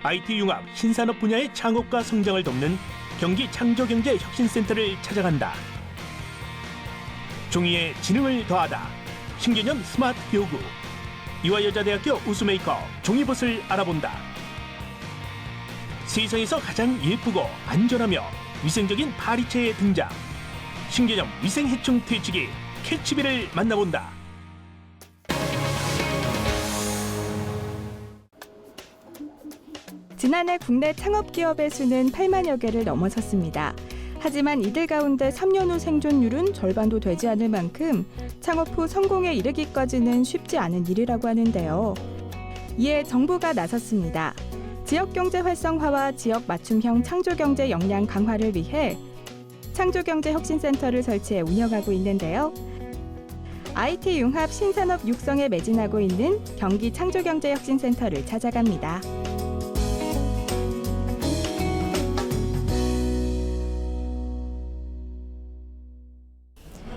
IT 융합 신산업 분야의 창업과 성장을 돕는 경기 창조경제혁신센터를 찾아간다. 종이에 지능을 더하다. 신개념 스마트 교구. 이화여자대학교 우수메이커 종이봇을 알아본다. 세상에서 가장 예쁘고 안전하며 위생적인 파리채의 등장. 신개념 위생해충 퇴치기 캐치비를 만나본다. 지난해 국내 창업기업의 수는 8만여 개를 넘어섰습니다. 하지만 이들 가운데 3년 후 생존율은 절반도 되지 않을 만큼 창업 후 성공에 이르기까지는 쉽지 않은 일이라고 하는데요. 이에 정부가 나섰습니다. 지역경제 활성화와 지역 맞춤형 창조경제 역량 강화를 위해 창조경제혁신센터를 설치해 운영하고 있는데요. IT 융합 신산업 육성에 매진하고 있는 경기 창조경제혁신센터를 찾아갑니다.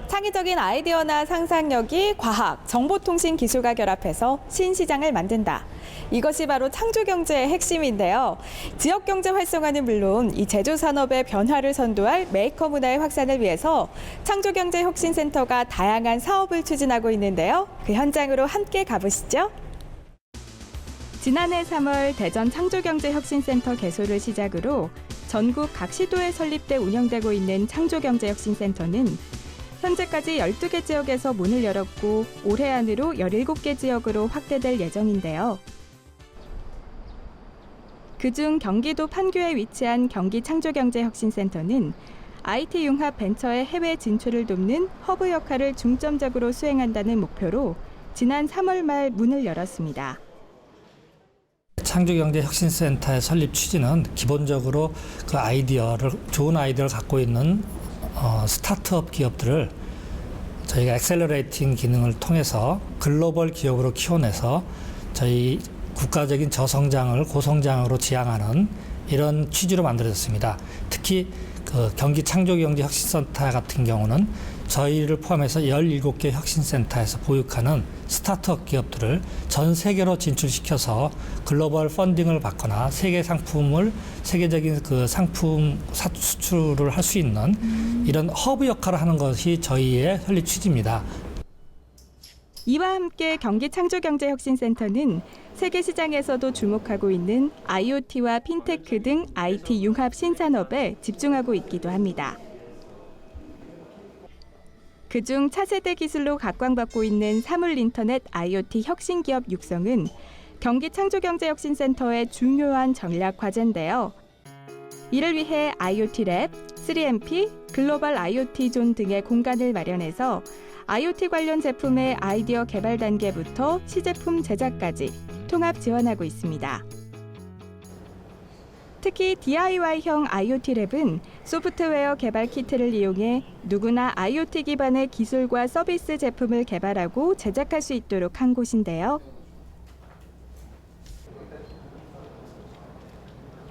창의적인 아이디어나 상상력이 과학, 정보통신 기술과 결합해서 신시장을 만든다. 이것이 바로 창조경제의 핵심인데요. 지역경제 활성화는 물론 이 제조산업의 변화를 선도할 메이커 문화의 확산을 위해서 창조경제혁신센터가 다양한 사업을 추진하고 있는데요. 그 현장으로 함께 가보시죠. 지난해 3월 대전 창조경제혁신센터 개소를 시작으로 전국 각 시도에 설립돼 운영되고 있는 창조경제혁신센터는 현재까지 12개 지역에서 문을 열었고 올해 안으로 17개 지역으로 확대될 예정인데요. 그중 경기도 판교에 위치한 경기창조경제혁신센터는 IT 융합 벤처의 해외 진출을 돕는 허브 역할을 중점적으로 수행한다는 목표로 지난 3월 말 문을 열었습니다. 창조경제혁신센터의 설립 취지는 기본적으로 그 좋은 아이디어를 갖고 있는 스타트업 기업들을 저희가 엑셀러레이팅 기능을 통해서 글로벌 기업으로 키워내서 저희 국가적인 저성장을 고성장으로 지향하는 이런 취지로 만들어졌습니다. 특히 그 경기 창조경제혁신센터 같은 경우는 저희를 포함해서 17개 혁신센터에서 보육하는 스타트업 기업들을 전 세계로 진출시켜서 글로벌 펀딩을 받거나 세계적인 그 상품 수출을 할 수 있는 이런 허브 역할을 하는 것이 저희의 설립 취지입니다. 이와 함께 경기창조경제혁신센터는 세계 시장에서도 주목하고 있는 IoT와 핀테크 등 IT 융합 신산업에 집중하고 있기도 합니다. 그중 차세대 기술로 각광받고 있는 사물인터넷 IoT 혁신기업 육성은 경기창조경제혁신센터의 중요한 전략 과제인데요. 이를 위해 IoT 랩, 3MP, 글로벌 IoT 존 등의 공간을 마련해서 IoT 관련 제품의 아이디어 개발 단계부터 시제품 제작까지 통합 지원하고 있습니다. 특히 DIY형 IoT 랩은 소프트웨어 개발 키트를 이용해 누구나 IoT 기반의 기술과 서비스 제품을 개발하고 제작할 수 있도록 한 곳인데요.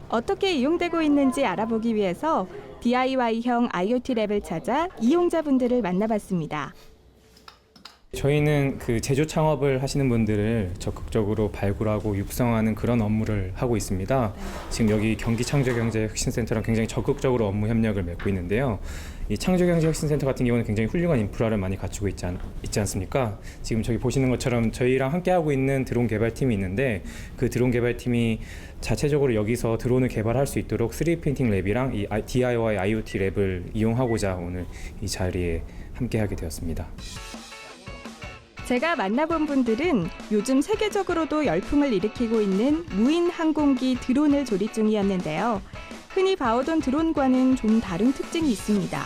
어떻게 이용되고 있는지 알아보기 위해서 DIY형 IoT 랩을 찾아 이용자분들을 만나봤습니다. 저희는 그 제조 창업을 하시는 분들을 적극적으로 발굴하고 육성하는 그런 업무를 하고 있습니다. 지금 여기 경기창조경제혁신센터랑 굉장히 적극적으로 업무 협력을 맺고 있는데요. 이 창조경제혁신센터 같은 경우는 굉장히 훌륭한 인프라를 많이 갖추고 있지 않습니까? 지금 저기 보시는 것처럼 저희랑 함께 하고 있는 드론 개발팀이 있는데 그 드론 개발팀이 자체적으로 여기서 드론을 개발할 수 있도록 3D 프린팅 랩이랑 이 DIY IoT 랩을 이용하고자 오늘 이 자리에 함께 하게 되었습니다. 제가 만나본 분들은 요즘 세계적으로도 열풍을 일으키고 있는 무인 항공기 드론을 조립 중이었는데요. 흔히 봐오던 드론과는 좀 다른 특징이 있습니다.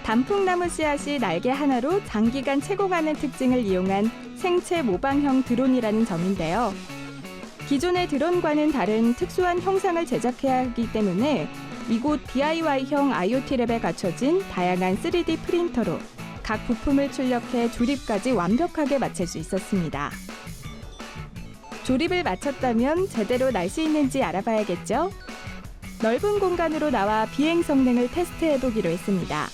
단풍나무 씨앗이 날개 하나로 장기간 채공하는 특징을 이용한 생체 모방형 드론이라는 점인데요. 기존의 드론과는 다른 특수한 형상을 제작해야 하기 때문에 이곳 DIY형 IoT 랩에 갖춰진 다양한 3D 프린터로 각 부품을 출력해 조립까지 완벽하게 마칠 수 있었습니다. 조립을 마쳤다면 제대로 날 수 있는지 알아봐야겠죠? 넓은 공간으로 나와 비행 성능을 테스트해보기로 했습니다.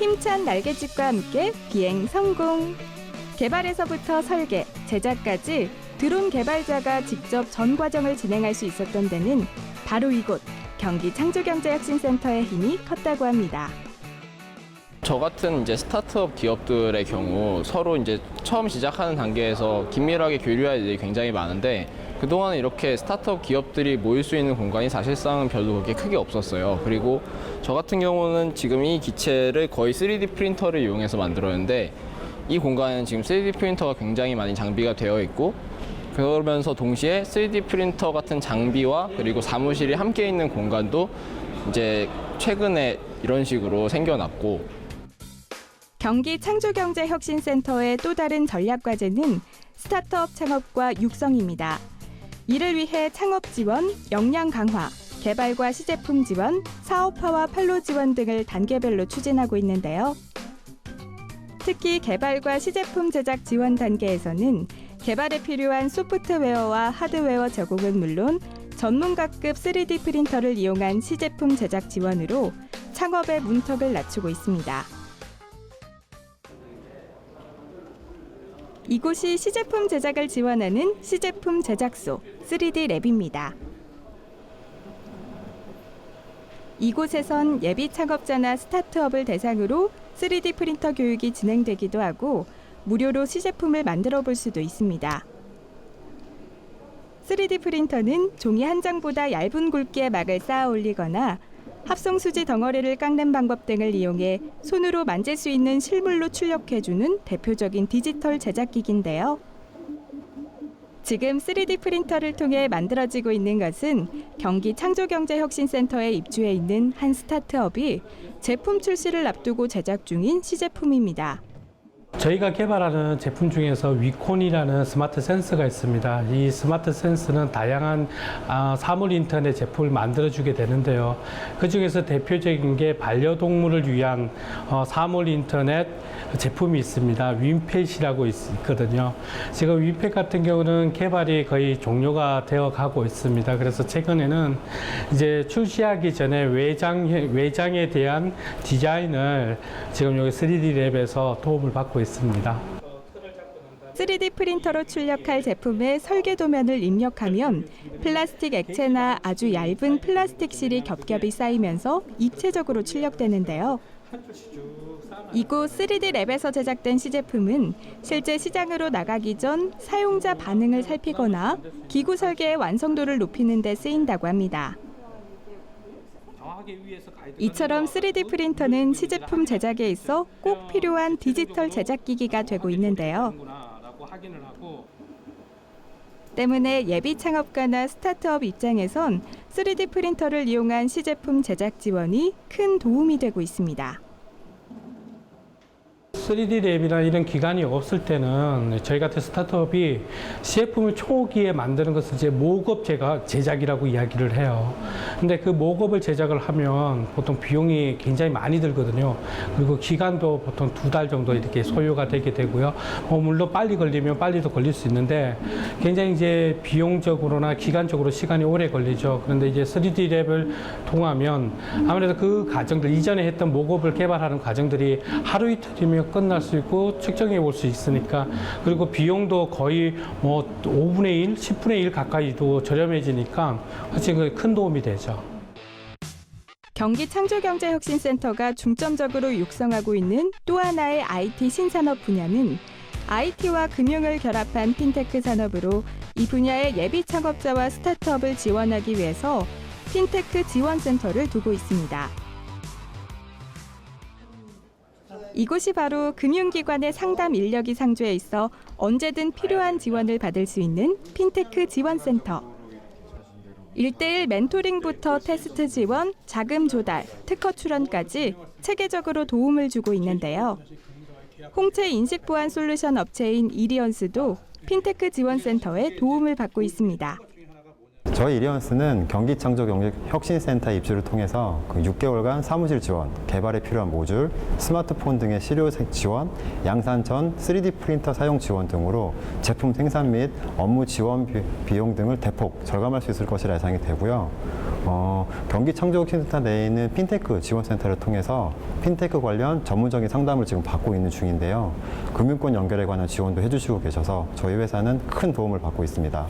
힘찬 날갯짓과 함께 비행 성공. 개발에서부터 설계, 제작까지 드론 개발자가 직접 전 과정을 진행할 수 있었던 데는 바로 이곳 경기 창조경제혁신센터의 힘이 컸다고 합니다. 저 같은 이제 스타트업 기업들의 경우 서로 이제 처음 시작하는 단계에서 긴밀하게 교류할 일이 굉장히 많은데 그동안 이렇게 스타트업 기업들이 모일 수 있는 공간이 사실상 별로 그렇게 크게 없었어요. 그리고 저 같은 경우는 지금 이 기체를 거의 3D 프린터를 이용해서 만들었는데 이 공간에는 지금 3D 프린터가 굉장히 많이 장비가 되어 있고 그러면서 동시에 3D 프린터 같은 장비와 그리고 사무실이 함께 있는 공간도 이제 최근에 이런 식으로 생겨났고 경기 창조경제혁신센터의 또 다른 전략 과제는 스타트업 창업과 육성입니다. 이를 위해 창업 지원, 역량 강화, 개발과 시제품 지원, 사업화와 판로 지원 등을 단계별로 추진하고 있는데요. 특히 개발과 시제품 제작 지원 단계에서는 개발에 필요한 소프트웨어와 하드웨어 제공은 물론 전문가급 3D 프린터를 이용한 시제품 제작 지원으로 창업의 문턱을 낮추고 있습니다. 이곳이 시제품 제작을 지원하는 시제품 제작소 3D 랩입니다. 이곳에선 예비 창업자나 스타트업을 대상으로 3D 프린터 교육이 진행되기도 하고 무료로 시제품을 만들어 볼 수도 있습니다. 3D 프린터는 종이 한 장보다 얇은 굵기의 막을 쌓아 올리거나 합성수지 덩어리를 깎는 방법 등을 이용해 손으로 만질 수 있는 실물로 출력해주는 대표적인 디지털 제작기기인데요. 지금 3D 프린터를 통해 만들어지고 있는 것은 경기 창조경제혁신센터에 입주해 있는 한 스타트업이 제품 출시를 앞두고 제작 중인 시제품입니다. 저희가 개발하는 제품 중에서 위콘이라는 스마트 센서가 있습니다. 이 스마트 센서는 다양한 사물 인터넷 제품을 만들어주게 되는데요. 그 중에서 대표적인 게 반려동물을 위한 사물 인터넷 제품이 있습니다. 윈펫이라고 있거든요. 지금 윈펫 같은 경우는 개발이 거의 종료가 되어 가고 있습니다. 그래서 최근에는 이제 출시하기 전에 외장에 대한 디자인을 지금 여기 3D 랩에서 도움을 받고 있습니다. 3D 프린터로 출력할 제품의 설계 도면을 입력하면 플라스틱 액체나 아주 얇은 플라스틱 실이 겹겹이 쌓이면서 입체적으로 출력되는데요. 이곳 3D 랩에서 제작된 시제품은 실제 시장으로 나가기 전 사용자 반응을 살피거나 기구 설계의 완성도를 높이는 데 쓰인다고 합니다. 이처럼 3D 프린터는 시제품 제작에 있어 꼭 필요한 디지털 제작기기가 되고 있는데요. 때문에 예비 창업가나 스타트업 입장에선 3D 프린터를 이용한 시제품 제작 지원이 큰 도움이 되고 있습니다. 3D 랩이나 이런 기관이 없을 때는 저희 같은 스타트업이 시제품을 초기에 만드는 것을 이제 모급 제작이라고 이야기를 해요. 근데 그 모급을 제작을 하면 보통 비용이 굉장히 많이 들거든요. 그리고 기간도 보통 2달 정도 이렇게 소요가 되게 되고요. 물론 빨리 걸리면 빨리도 걸릴 수 있는데 굉장히 이제 비용적으로나 기간적으로 시간이 오래 걸리죠. 그런데 이제 3D 랩을 통하면 아무래도 그 과정들 이전에 했던 모급을 개발하는 과정들이 하루 이틀이면 끝날 수 있고 측정해 볼 수 있으니까 그리고 비용도 거의 5분의 1, 10분의 1 가까이도 저렴해지니까 사실 큰 도움이 되죠. 경기 창조경제혁신센터가 중점적으로 육성하고 있는 또 하나의 IT 신산업 분야는 IT와 금융을 결합한 핀테크 산업으로 이 분야의 예비 창업자와 스타트업을 지원하기 위해서 핀테크 지원센터를 두고 있습니다. 이곳이 바로 금융기관의 상담 인력이 상주해 있어 언제든 필요한 지원을 받을 수 있는 핀테크 지원센터. 1:1 멘토링부터 테스트 지원, 자금 조달, 특허 출원까지 체계적으로 도움을 주고 있는데요. 홍채 인식 보안 솔루션 업체인 이리언스도 핀테크 지원센터의 도움을 받고 있습니다. 저희 이리언스는 경기창조경제혁신센터 입주를 통해서 6개월간 사무실 지원, 개발에 필요한 모듈, 스마트폰 등의 실효 지원, 양산전, 3D 프린터 사용 지원 등으로 제품 생산 및 업무 지원 비용 등을 대폭 절감할 수 있을 것이라 예상이 되고요. 경기창조혁신센터 내에 있는 핀테크 지원센터를 통해서 핀테크 관련 전문적인 상담을 지금 받고 있는 중인데요. 금융권 연결에 관한 지원도 해주시고 계셔서 저희 회사는 큰 도움을 받고 있습니다.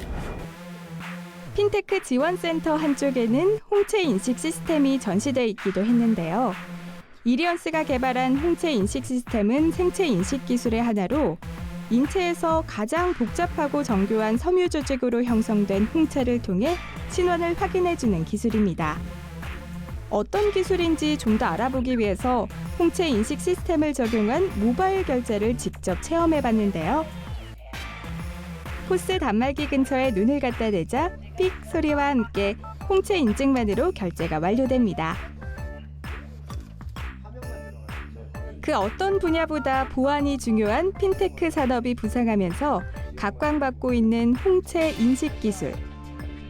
핀테크 지원센터 한쪽에는 홍채 인식 시스템이 전시돼 있기도 했는데요. 이리언스가 개발한 홍채 인식 시스템은 생체 인식 기술의 하나로 인체에서 가장 복잡하고 정교한 섬유 조직으로 형성된 홍채를 통해 신원을 확인해주는 기술입니다. 어떤 기술인지 좀 더 알아보기 위해서 홍채 인식 시스템을 적용한 모바일 결제를 직접 체험해봤는데요. 포스 단말기 근처에 눈을 갖다 대자 삑 소리와 함께 홍채 인증만으로 결제가 완료됩니다. 그 어떤 분야보다 보안이 중요한 핀테크 산업이 부상하면서 각광받고 있는 홍채 인식 기술.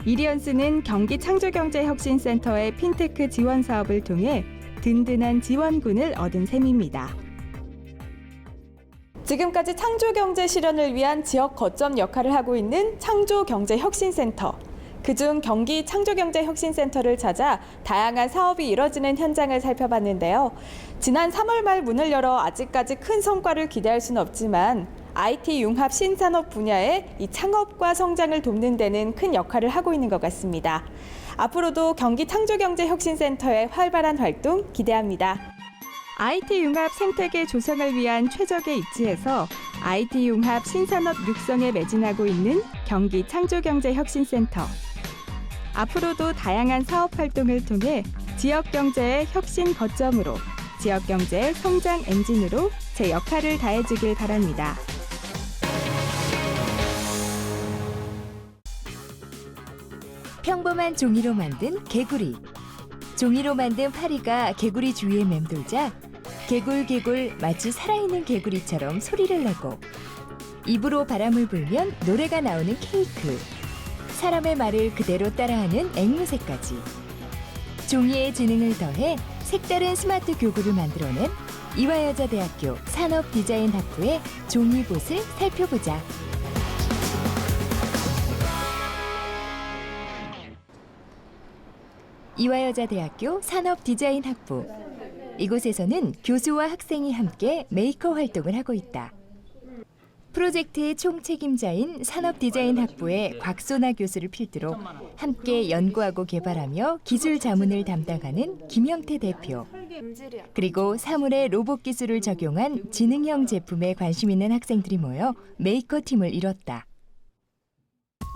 이리언스는 경기창조경제혁신센터의 핀테크 지원 사업을 통해 든든한 지원군을 얻은 셈입니다. 지금까지 창조경제 실현을 위한 지역 거점 역할을 하고 있는 창조경제혁신센터. 그중 경기창조경제혁신센터를 찾아 다양한 사업이 이뤄지는 현장을 살펴봤는데요. 지난 3월 말 문을 열어 아직까지 큰 성과를 기대할 수는 없지만 IT 융합 신산업 분야의 이 창업과 성장을 돕는 데는 큰 역할을 하고 있는 것 같습니다. 앞으로도 경기창조경제혁신센터의 활발한 활동 기대합니다. IT 융합 생태계 조성을 위한 최적의 입지에서 IT 융합 신산업 육성에 매진하고 있는 경기창조경제혁신센터. 앞으로도 다양한 사업 활동을 통해 지역 경제의 혁신 거점으로, 지역 경제의 성장 엔진으로 제 역할을 다해주길 바랍니다. 평범한 종이로 만든 개구리. 종이로 만든 파리가 개구리 주위에 맴돌자 개굴개굴 마치 살아있는 개구리처럼 소리를 내고 입으로 바람을 불면 노래가 나오는 케이크. 사람의 말을 그대로 따라하는 앵무새까지. 종이에 지능을 더해 색다른 스마트 교구를 만들어낸 이화여자대학교 산업디자인학부의 종이봇을 살펴보자. 이화여자대학교 산업디자인학부. 이곳에서는 교수와 학생이 함께 메이커 활동을 하고 있다. 프로젝트의 총책임자인 산업디자인학부의 곽소나 교수를 필두로 함께 연구하고 개발하며 기술 자문을 담당하는 김영태 대표. 그리고 사물의 로봇 기술을 적용한 지능형 제품에 관심 있는 학생들이 모여 메이커 팀을 이뤘다.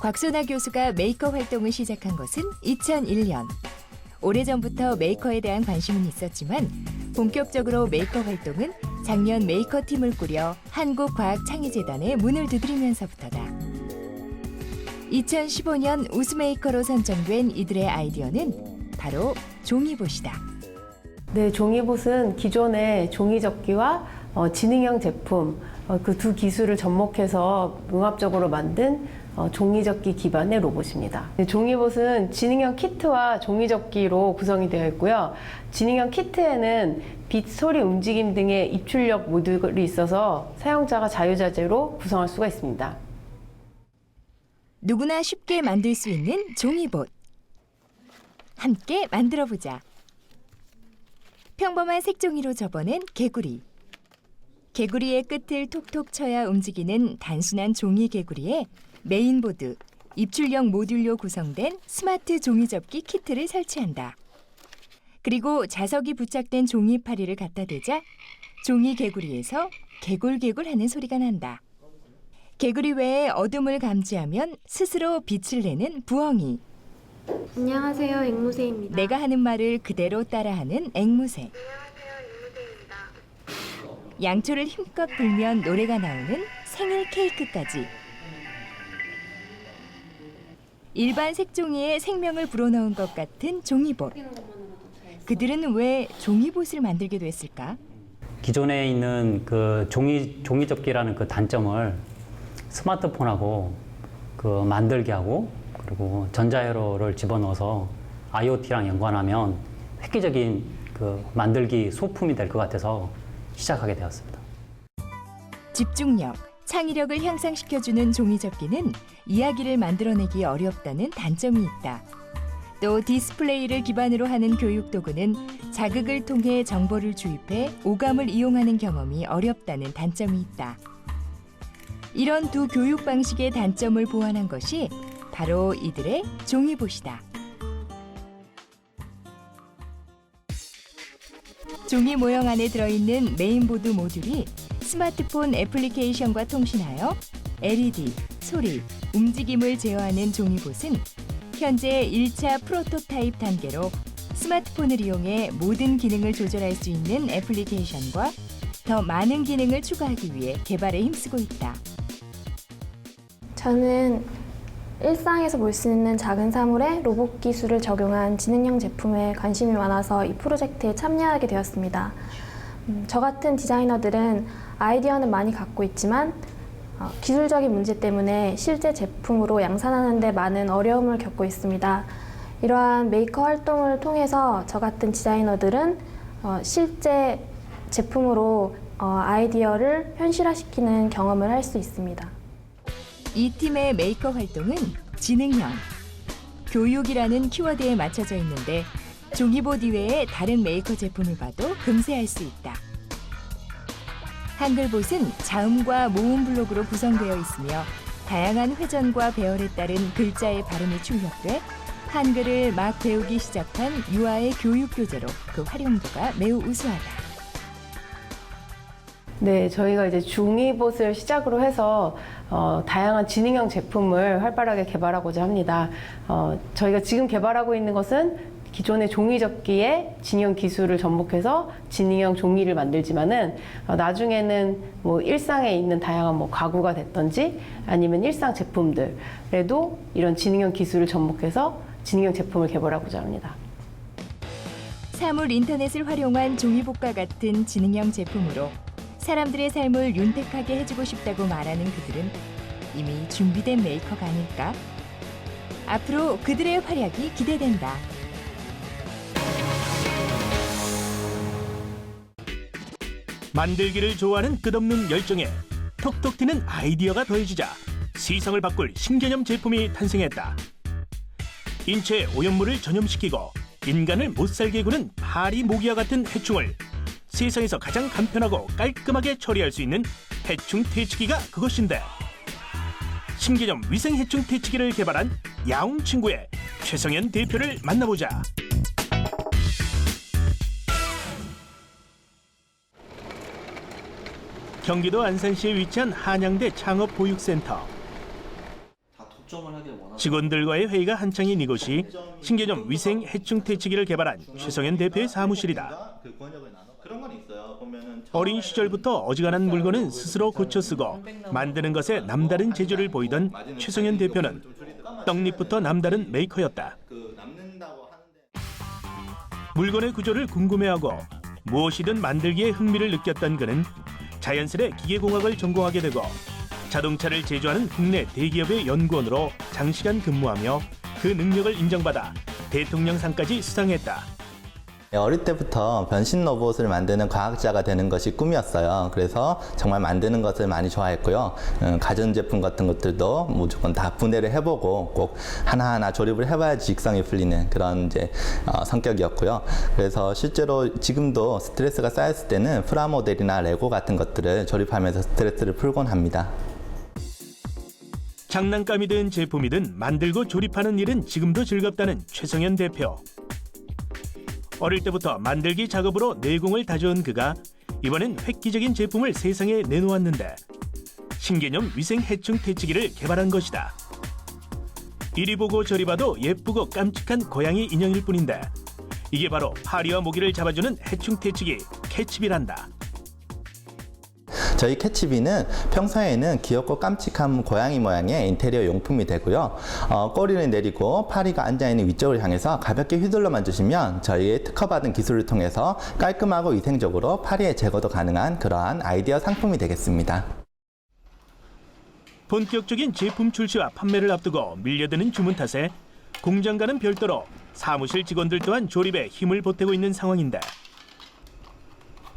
곽소나 교수가 메이커 활동을 시작한 것은 2001년. 오래전부터 메이커에 대한 관심은 있었지만 본격적으로 메이커 활동은 작년 메이커 팀을 꾸려 한국과학창의재단에 문을 두드리면서부터다. 2015년 우수메이커로 선정된 이들의 아이디어는 바로 종이봇이다. 네, 종이봇은 기존의 종이접기와 지능형 제품 그 두 기술을 접목해서 융합적으로 만든 종이접기 기반의 로봇입니다. 종이봇은 지능형 키트와 종이접기로 구성이 되어 있고요. 지능형 키트에는 빛, 소리, 움직임 등의 입출력 모듈이 있어서 사용자가 자유자재로 구성할 수가 있습니다. 누구나 쉽게 만들 수 있는 종이봇. 함께 만들어보자. 평범한 색종이로 접어낸 개구리. 개구리의 끝을 톡톡 쳐야 움직이는 단순한 종이 개구리에 메인보드, 입출력 모듈로 구성된 스마트 종이접기 키트를 설치한다. 그리고 자석이 부착된 종이파리를 갖다 대자 종이 개구리에서 개굴개굴하는 소리가 난다. 개구리 외에 어둠을 감지하면 스스로 빛을 내는 부엉이. 안녕하세요, 앵무새입니다. 내가 하는 말을 그대로 따라하는 앵무새. 양초를 힘껏 불면 노래가 나오는 생일 케이크까지. 일반 색종이에 생명을 불어넣은 것 같은 종이봇. 그들은 왜 종이봇을 만들게 됐을까? 기존에 있는 그 종이접기라는 그 단점을 스마트폰하고 그 만들게 하고 그리고 전자회로를 집어넣어서 IoT랑 연관하면 획기적인 그 만들기 소품이 될 것 같아서 시작하게 되었습니다. 집중력, 창의력을 향상시켜주는 종이접기는 이야기를 만들어내기 어렵다는 단점이 있다. 또 디스플레이를 기반으로 하는 교육 도구는 자극을 통해 정보를 주입해 오감을 이용하는 경험이 어렵다는 단점이 있다. 이런 두 교육 방식의 단점을 보완한 것이 바로 이들의 종이봇이다. 종이 모형 안에 들어있는 메인보드 모듈이 스마트폰 애플리케이션과 통신하여 LED, 소리, 움직임을 제어하는 종이봇은 현재 1차 프로토타입 단계로 스마트폰을 이용해 모든 기능을 조절할 수 있는 애플리케이션과 더 많은 기능을 추가하기 위해 개발에 힘쓰고 있다. 저는 일상에서 볼 수 있는 작은 사물에 로봇 기술을 적용한 지능형 제품에 관심이 많아서 이 프로젝트에 참여하게 되었습니다. 저 같은 디자이너들은 아이디어는 많이 갖고 있지만 기술적인 문제 때문에 실제 제품으로 양산하는 데 많은 어려움을 겪고 있습니다. 이러한 메이커 활동을 통해서 저 같은 디자이너들은 실제 제품으로 아이디어를 현실화시키는 경험을 할 수 있습니다. 이 팀의 메이커 활동은 지능형, 교육이라는 키워드에 맞춰져 있는데 종이봇 이외의 다른 메이커 제품을 봐도 금세 알 수 있다. 한글봇은 자음과 모음 블록으로 구성되어 있으며 다양한 회전과 배열에 따른 글자의 발음이 출력돼 한글을 막 배우기 시작한 유아의 교육 교재로 그 활용도가 매우 우수하다. 네, 저희가 이제 종이봇을 시작으로 해서 다양한 지능형 제품을 활발하게 개발하고자 합니다. 저희가 지금 개발하고 있는 것은 기존의 종이접기에 지능형 기술을 접목해서 지능형 종이를 만들지만은 나중에는 뭐 일상에 있는 다양한 뭐 가구가 됐든지 아니면 일상 제품들에도 이런 지능형 기술을 접목해서 지능형 제품을 개발하고자 합니다. 사물 인터넷을 활용한 종이봇과 같은 지능형 제품으로 사람들의 삶을 윤택하게 해주고 싶다고 말하는 그들은 이미 준비된 메이커가 아닐까? 앞으로 그들의 활약이 기대된다. 만들기를 좋아하는 끝없는 열정에 톡톡 튀는 아이디어가 더해지자 세상을 바꿀 신개념 제품이 탄생했다. 인체의 오염물을 전염시키고 인간을 못살게 구는 파리 모기와 같은 해충을 세상에서 가장 간편하고 깔끔하게 처리할 수 있는 해충 퇴치기가 그것인데, 신개념 위생 해충 퇴치기를 개발한 야옹 친구의 최성현 대표를 만나보자. 경기도 안산시에 위치한 한양대 창업보육센터. 직원들과의 회의가 한창인 이곳이 신개념 위생 해충 퇴치기를 개발한 최성현 대표의 사무실이다. 어린 시절부터 어지간한 물건은 스스로 고쳐 쓰고 만드는 것에 남다른 재주를 보이던 최성현 대표는 떡잎부터 남다른 메이커였다. 물건의 구조를 궁금해하고 무엇이든 만들기에 흥미를 느꼈던 그는 자연스레 기계공학을 전공하게 되고 자동차를 제조하는 국내 대기업의 연구원으로 장시간 근무하며 그 능력을 인정받아 대통령상까지 수상했다. 어릴 때부터 변신 로봇을 만드는 과학자가 되는 것이 꿈이었어요. 그래서 정말 만드는 것을 많이 좋아했고요. 가전제품 같은 것들도 무조건 다 분해를 해보고 꼭 하나하나 조립을 해봐야지 직성이 풀리는 그런 이제 성격이었고요. 그래서 실제로 지금도 스트레스가 쌓였을 때는 프라모델이나 레고 같은 것들을 조립하면서 스트레스를 풀곤 합니다. 장난감이든 제품이든 만들고 조립하는 일은 지금도 즐겁다는 최성현 대표. 어릴 때부터 만들기 작업으로 내공을 다져온 그가 이번엔 획기적인 제품을 세상에 내놓았는데 신개념 위생 해충 퇴치기를 개발한 것이다. 이리 보고 저리 봐도 예쁘고 깜찍한 고양이 인형일 뿐인데 이게 바로 파리와 모기를 잡아주는 해충 퇴치기 캐치비란다. 저희 캐치비는 평소에는 귀엽고 깜찍한 고양이 모양의 인테리어 용품이 되고요. 꼬리를 내리고 파리가 앉아있는 위쪽을 향해서 가볍게 휘둘러만 주시면 저희의 특허받은 기술을 통해서 깔끔하고 위생적으로 파리의 제거도 가능한 그러한 아이디어 상품이 되겠습니다. 본격적인 제품 출시와 판매를 앞두고 밀려드는 주문 탓에 공장과는 별도로 사무실 직원들 또한 조립에 힘을 보태고 있는 상황인데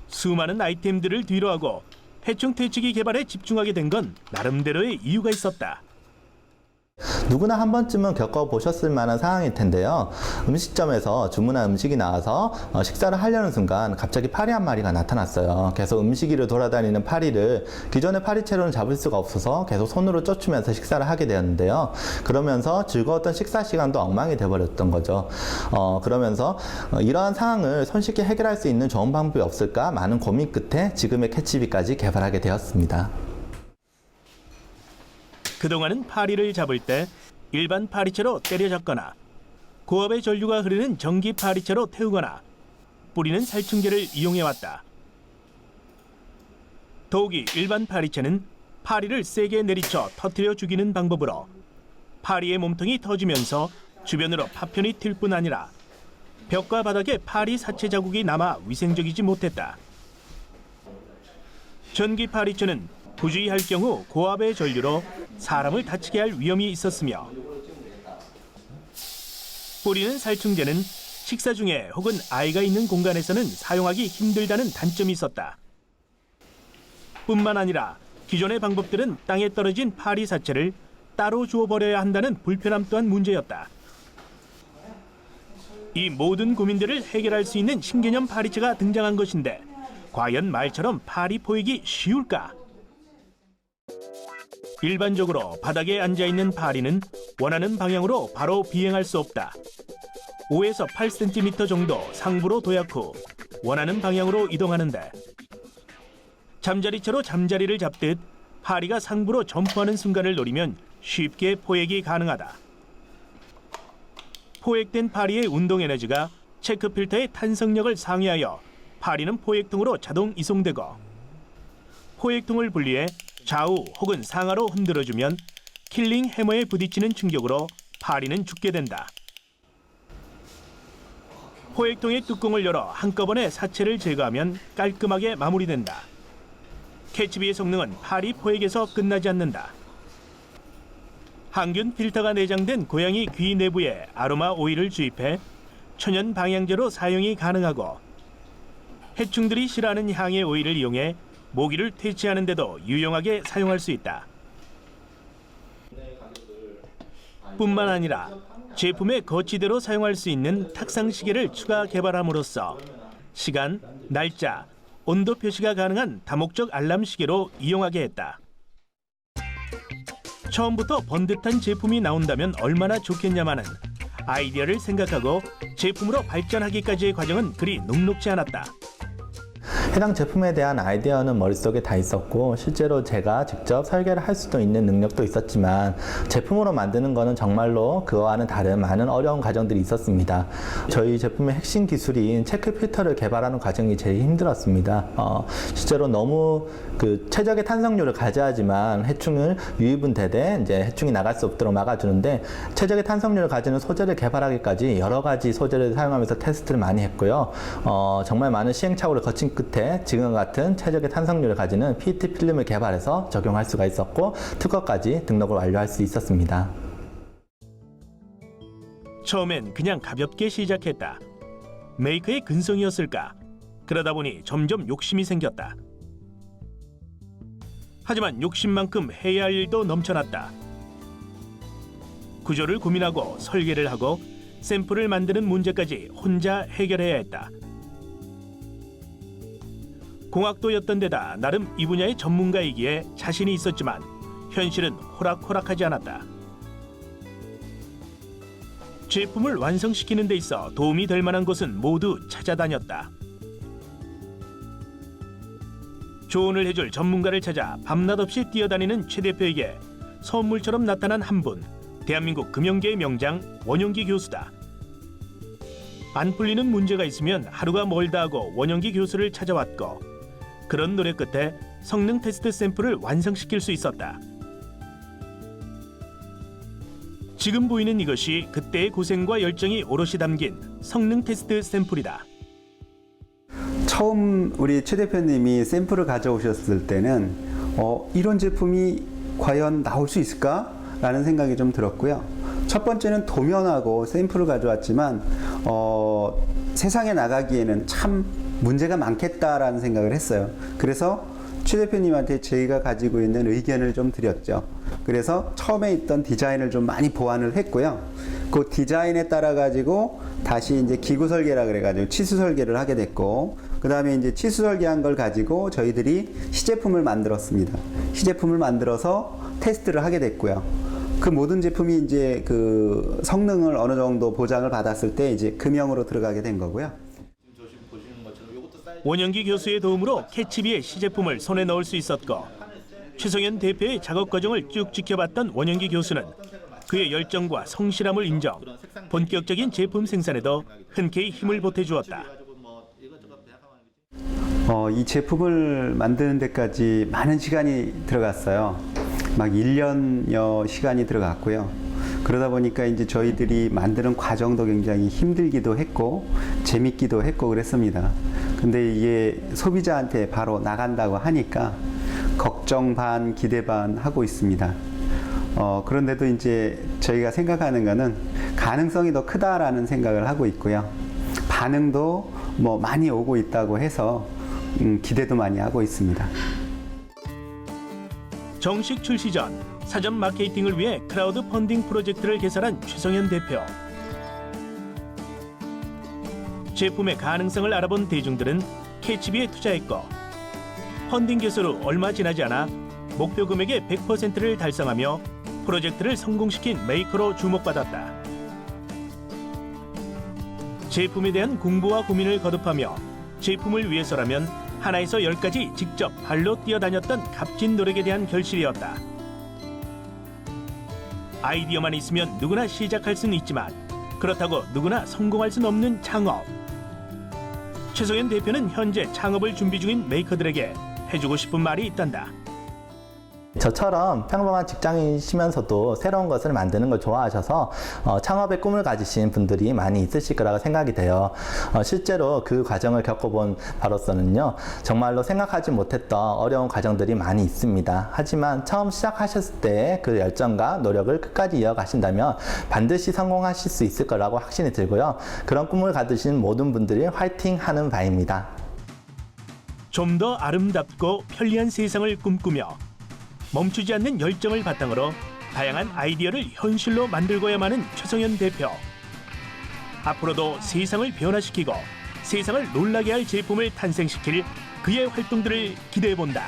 수많은 아이템들을 뒤로하고 해충 퇴치기 개발에 집중하게 된 건 나름대로의 이유가 있었다. 누구나 한 번쯤은 겪어보셨을 만한 상황일 텐데요. 음식점에서 주문한 음식이 나와서 식사를 하려는 순간 갑자기 파리 한 마리가 나타났어요. 계속 음식 위를 돌아다니는 파리를 기존의 파리채로는 잡을 수가 없어서 계속 손으로 쫓으면서 식사를 하게 되었는데요. 그러면서 즐거웠던 식사 시간도 엉망이 돼버렸던 거죠. 그러면서 이러한 상황을 손쉽게 해결할 수 있는 좋은 방법이 없을까 많은 고민 끝에 지금의 캐치비까지 개발하게 되었습니다. 그동안은 파리를 잡을 때 일반 파리채로 때려잡거나 고압의 전류가 흐르는 전기 파리채로 태우거나 뿌리는 살충제를 이용해왔다. 더욱이 일반 파리채는 파리를 세게 내리쳐 터뜨려 죽이는 방법으로 파리의 몸통이 터지면서 주변으로 파편이 튈 뿐 아니라 벽과 바닥에 파리 사체 자국이 남아 위생적이지 못했다. 전기 파리채는 부주의할 경우 고압의 전류로 사람을 다치게 할 위험이 있었으며 뿌리는 살충제는 식사 중에 혹은 아이가 있는 공간에서는 사용하기 힘들다는 단점이 있었다. 뿐만 아니라 기존의 방법들은 땅에 떨어진 파리 사체를 따로 주워버려야 한다는 불편함 또한 문제였다. 이 모든 고민들을 해결할 수 있는 신개념 파리채가 등장한 것인데 과연 말처럼 파리 포획이 쉬울까? 일반적으로 바닥에 앉아있는 파리는 원하는 방향으로 바로 비행할 수 없다. 5에서 8cm 정도 상부로 도약 후 원하는 방향으로 이동하는데 잠자리채로 잠자리를 잡듯 파리가 상부로 점프하는 순간을 노리면 쉽게 포획이 가능하다. 포획된 파리의 운동 에너지가 체크 필터의 탄성력을 상회하여 파리는 포획통으로 자동 이송되고 포획통을 분리해 좌우 혹은 상하로 흔들어주면 킬링 해머에 부딪히는 충격으로 파리는 죽게 된다. 포획통의 뚜껑을 열어 한꺼번에 사체를 제거하면 깔끔하게 마무리된다. 캐치비의 성능은 파리 포획에서 끝나지 않는다. 항균 필터가 내장된 고양이 귀 내부에 아로마 오일을 주입해 천연 방향제로 사용이 가능하고 해충들이 싫어하는 향의 오일을 이용해 모기를 퇴치하는 데도 유용하게 사용할 수 있다. 뿐만 아니라 제품의 거치대로 사용할 수 있는 탁상 시계를 추가 개발함으로써 시간, 날짜, 온도 표시가 가능한 다목적 알람 시계로 이용하게 했다. 처음부터 번듯한 제품이 나온다면 얼마나 좋겠냐마는 아이디어를 생각하고 제품으로 발전하기까지의 과정은 그리 녹록지 않았다. 해당 제품에 대한 아이디어는 머릿속에 다 있었고 실제로 제가 직접 설계를 할 수도 있는 능력도 있었지만 제품으로 만드는 거는 정말로 그와는 다른 많은 어려운 과정들이 있었습니다. 저희 제품의 핵심 기술인 체크 필터를 개발하는 과정이 제일 힘들었습니다. 실제로 너무 최적의 탄성률을 가져야지만 해충을 유입은 되되 이제 해충이 나갈 수 없도록 막아주는데 최적의 탄성률을 가지는 소재를 개발하기까지 여러 가지 소재를 사용하면서 테스트를 많이 했고요. 정말 많은 시행착오를 거친 끝에 지금과 같은 최적의 탄성률을 가지는 PET 필름을 개발해서 적용할 수가 있었고 특허까지 등록을 완료할 수 있었습니다. 처음엔 그냥 가볍게 시작했다. 메이커의 근성이었을까? 그러다 보니 점점 욕심이 생겼다. 하지만 욕심만큼 해야 할 일도 넘쳐났다. 구조를 고민하고 설계를 하고 샘플을 만드는 문제까지 혼자 해결해야 했다. 공학도였던 데다 나름 이 분야의 전문가이기에 자신이 있었지만 현실은 호락호락하지 않았다. 제품을 완성시키는 데 있어 도움이 될 만한 곳은 모두 찾아다녔다. 조언을 해줄 전문가를 찾아 밤낮 없이 뛰어다니는 최 대표에게 선물처럼 나타난 한 분, 대한민국 금융계의 명장 원영기 교수다. 안 풀리는 문제가 있으면 하루가 멀다 하고 원영기 교수를 찾아왔고 그런 노력 끝에 성능 테스트 샘플을 완성시킬 수 있었다. 지금 보이는 이것이 그때의 고생과 열정이 오롯이 담긴 성능 테스트 샘플이다. 처음 우리 최 대표님이 샘플을 가져오셨을 때는 이런 제품이 과연 나올 수 있을까라는 생각이 좀 들었고요. 첫 번째는 도면하고 샘플을 가져왔지만 세상에 나가기에는 참 문제가 많겠다라는 생각을 했어요. 그래서 최 대표님한테 저희가 가지고 있는 의견을 좀 드렸죠. 그래서 처음에 있던 디자인을 좀 많이 보완을 했고요. 그 디자인에 따라 가지고 다시 이제 기구 설계라 그래가지고 치수 설계를 하게 됐고, 그 다음에 이제 치수 설계한 걸 가지고 저희들이 시제품을 만들었습니다. 시제품을 만들어서 테스트를 하게 됐고요. 그 모든 제품이 이제 그 성능을 어느 정도 보장을 받았을 때 이제 금형으로 들어가게 된 거고요. 원영기 교수의 도움으로 캐치비의 시제품을 손에 넣을 수 있었고, 최성현 대표의 작업 과정을 쭉 지켜봤던 원영기 교수는 그의 열정과 성실함을 인정, 본격적인 제품 생산에도 흔쾌히 힘을 보태주었다. 이 제품을 만드는 데까지 많은 시간이 들어갔어요. 막 1년여 시간이 들어갔고요. 그러다 보니까 이제 저희들이 만드는 과정도 굉장히 힘들기도 했고 재밌기도 했고 그랬습니다. 근데 이게 소비자한테 바로 나간다고 하니까 걱정 반 기대 반 하고 있습니다. 그런데도 이제 저희가 생각하는 거는 가능성이 더 크다라는 생각을 하고 있고요. 반응도 뭐 많이 오고 있다고 해서 기대도 많이 하고 있습니다. 정식 출시 전 사전 마케팅을 위해 크라우드 펀딩 프로젝트를 개설한 최성현 대표. 제품의 가능성을 알아본 대중들은 캐치비에 투자했고, 펀딩 개설 후 얼마 지나지 않아 목표 금액의 100%를 달성하며 프로젝트를 성공시킨 메이커로 주목받았다. 제품에 대한 공부와 고민을 거듭하며 제품을 위해서라면 하나에서 10까지 직접 발로 뛰어다녔던 값진 노력에 대한 결실이었다. 아이디어만 있으면 누구나 시작할 수는 있지만 그렇다고 누구나 성공할 수는 없는 창업. 최성현 대표는 현재 창업을 준비 중인 메이커들에게 해주고 싶은 말이 있단다. 저처럼 평범한 직장인이시면서도 새로운 것을 만드는 걸 좋아하셔서 창업의 꿈을 가지신 분들이 많이 있으실 거라고 생각이 돼요. 실제로 그 과정을 겪어본 바로서는요, 정말로 생각하지 못했던 어려운 과정들이 많이 있습니다. 하지만 처음 시작하셨을 때 그 열정과 노력을 끝까지 이어가신다면 반드시 성공하실 수 있을 거라고 확신이 들고요. 그런 꿈을 가지신 모든 분들이 화이팅 하는 바입니다. 좀 더 아름답고 편리한 세상을 꿈꾸며 멈추지 않는 열정을 바탕으로 다양한 아이디어를 현실로 만들고야만 하는 최성현 대표. 앞으로도 세상을 변화시키고 세상을 놀라게 할 제품을 탄생시킬 그의 활동들을 기대해본다.